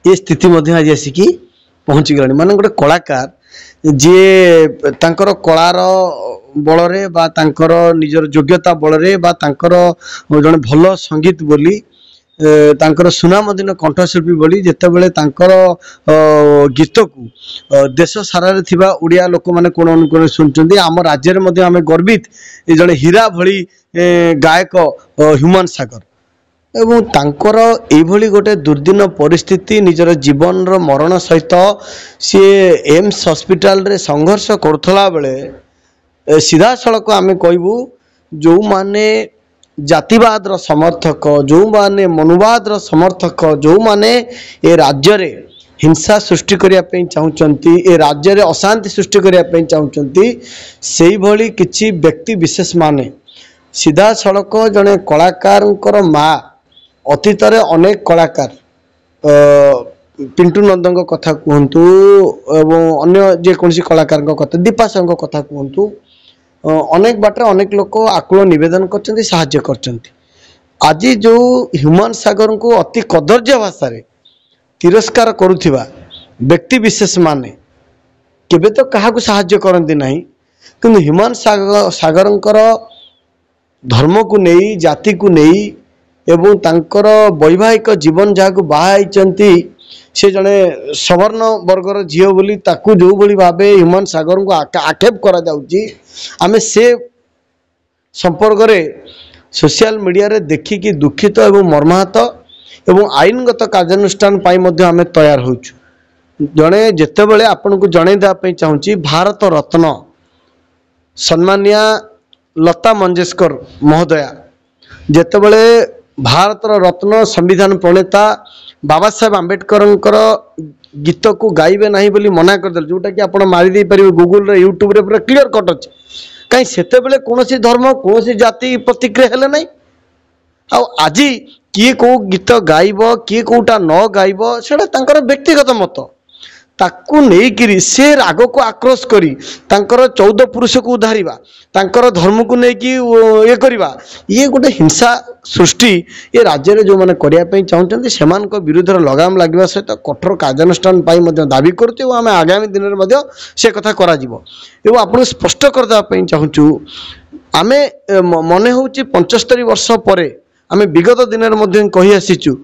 ये स्थिति आज आसिकी पहुँची गलानी माने गोटे कलाकार जी तांकर कलार बल बा तांकर निजर योग्यता बल बा तांकर जड़े भल संगीत बोली तांकर सुनामधीन कंठशिल्पी बोली जितेबाला तांकर गीत को देश सारा थिबा उड़िया लोक मैंने कोण अनुकोण शुणुंट आम राज्य में आम गर्वित जड़े हीरा भली गायक ह्यूमान सागर एवं तांकर एभली गोटे दुर्दिन परिस्थिति निजर जीवन रो मरण सहित सी एम्स हॉस्पिटल रे संघर्ष करथला बेले सीधा सड़क आमे कहबू जो माने जातिवाद रो समर्थक जो माने मनुवाद रो समर्थक जो माने ए राज्य रे हिंसा सृष्टि करिया पे चाहउचंती ए राज्य रे अशांति सृष्टि करिया पे चाहउचंती सेही भली किछि व्यक्ति विशेष माने सीधा सड़क जने कलाकार माँ अतीत अनेक कलाकार पिंटू नंदों कथा कहतु एवं अन्य जेकोसी कलाकार कथा दीपा साहू कथा कहतु अनेक बाटर अनेक लोक आकुल निवेदन कर आज जो ह्यूमान सागर को अति कदर्य भाषा तिरस्कार करुथिबा व्यक्ति विशेष माने केबे तो कहा साहाय्य करती ना कि ह्यूमान सागर धर्म को नहीं जाति को नहीं एवं तांकर वैवाहिक जीवन जहाँ बाहर से जड़े सवर्ण वर्गर झील बोली ताकू जो भली भाव ह्यूमान सागर को आक्षेप करा जाउची आमे से संपर्क रे सोशल मीडिया रे देखिकी दुखित एवं मर्माहत एवं आईनगत कार्यानुष्ठान पाई मध्य आमे तैयार होचु जड़े जेतेबेले आपन को जणे देबा पई चाहूची भारत रत्न सम्मानिया लता मंगेशकर महोदया जेतेबेले भारत रत्न संविधान प्रणेता बाबा साहेब आंबेडकर गीत को गाइबे नहीं बोली मना करदे जोटा कि आपण मारी दे परिबे गूगल रे यूट्यूब रे पूरा क्लियर कट अछि कहीं सेते बेले कोनोसी धर्म कोनोसी जाति प्रतिक्रिया हेले नहीं आ आज किए को गीत गाइब किए कोटा न गाइब सेटा तांकर व्यक्तिगत मत ताकू नहीं से राग को आक्रोश करी तांकर 14 पुरुष को उधारिबा तांकर धर्म को लेकिन ये करवा ये गोटे हिंसा सृष्टि ये राज्य में जो मैंने करने चाहते से विरुद्ध लगाम लगे सहित कठोर कार्यानुष्ठान दाबी करुँ आम आगामी दिन में से कथा करा आपको स्पष्ट करदेवाई चाहूँ आम मन हो 75 वर्ष पर आम विगत दिन में कही आसीचु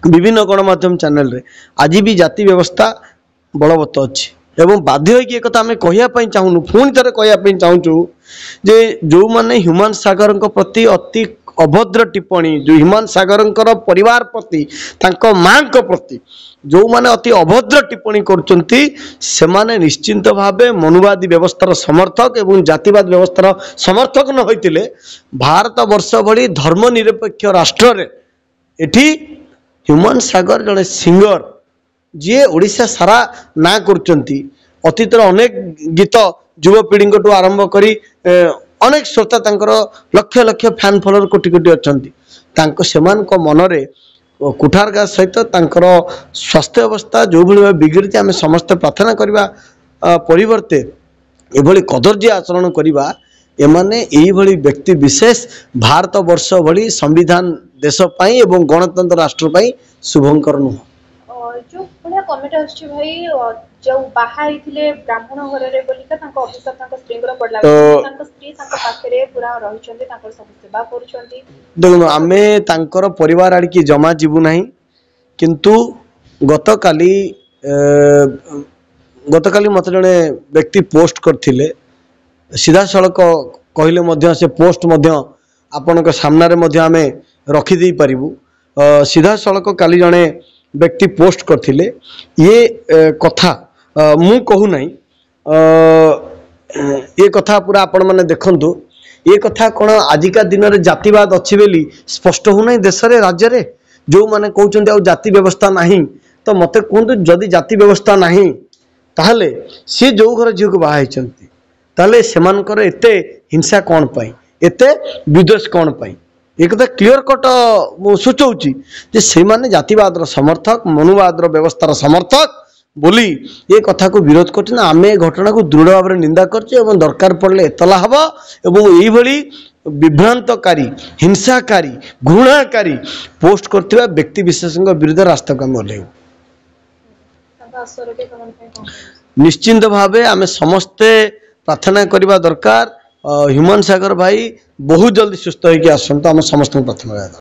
विभिन्न गणमाध्यम चैनल रे आज भी जाति व्यवस्था बलवत्त अच्छी एवं बाध्य होगी कथा आम कहवाई चाहूँ पुणी थे कहवाई चाहूँ जे जो माने ह्यूमान सागर प्रति अति अभद्र टिप्पणी जो ह्यूमान सागर परिवार प्रति तांको मां प्रति जो माने अति अभद्र टिप्पणी करचंती से माने निश्चिंत भावे मनुवादी व्यवस्थार समर्थक एवं जातिवाद व्यवस्थार समर्थक न होइतिले भारत वर्ष भली धर्मनिरपेक्ष राष्ट्र रे एठी ह्यूमान सागर जड़े सिंगर जी ओडिशा सारा ना करचंती अतीत अनेक गीत युवपीढ़ी को आरंभ करी अनेक श्रोता तांकर लक्ष लक्ष फैन फॉलोअर कोटी कोटी अच्छा सेमान को मनरे कुठारघात सहित तांकर स्वास्थ्य अवस्था जो भाई बिगड़ी आम समस्त प्रार्थना करवा परिवर्ते एभली कदर्य आचरण करवा एमाने एई भली व्यक्ति विशेष भारत वर्ष भली संविधान देश पाई एवं गणतंत्र राष्ट्र पाई शुभंकर नुह जो बड़ा कमेंट आछि भाई जो बाहा हिथिले ब्राह्मण घर रे बोलिका तांको अभिशाप तांको स्त्री को पडला तांको स्त्री तांको पाखरे पूरा रहिचंती तांको सब सेवा करूचंती देखो आमे तांकर परिवार आड़ी की जमा जीवु नाही किंतु गतकाली मत जने व्यक्ति पोस्ट करथिले सीधा सड़क कहले मध्य से पोस्ट मध्य आपनक सामने मध्य आमे रखी दे परिबु सीधा सड़क काली जने व्यक्ति पोस्ट करथिले ये कथा मु कहू नहीं ये कथा पूरा आपण माने देखंतु ये कथा कोन आजिका दिन रे जातिवाद अच्छी बेली स्पष्ट हो नहीं देश रे राज्य रे जो माने कहउचंती आ जाति व्यवस्था नहीं तो मते कहंतु जदि जाति व्यवस्था नहीं ताहले से जो घर झियो को बाहा हिचंती ताहले सेमानकर एते हिंसा कोन पाई एते विद्वेष कोन पाई एक क्लीयर कट सूचौची जे से माने जातिवाद समर्थक मनुवाद व्यवस्थार समर्थक बोली ये कथा को विरोध कर आम घटना को दृढ़ भाव निंदा कर दरकार पड़े एतला हम एवं यही विभ्रांतकारी हिंसाकारी घृणाकारी पोस्ट करथिबा व्यक्ति विशेष विरुद्ध रास्ता को आम ओह्लैबु। ତାଙ୍କ ଆଶ୍ରୟ ସେମାନଙ୍କ ପାଇଁ କଣ କରିବେ? निश्चिंत भावे आम समस्ते प्रार्थना करवा दरकार ह्यूमन सागर भाई बहुत जल्दी सुस्थ होकर आसतु आम समस्त प्रार्थना।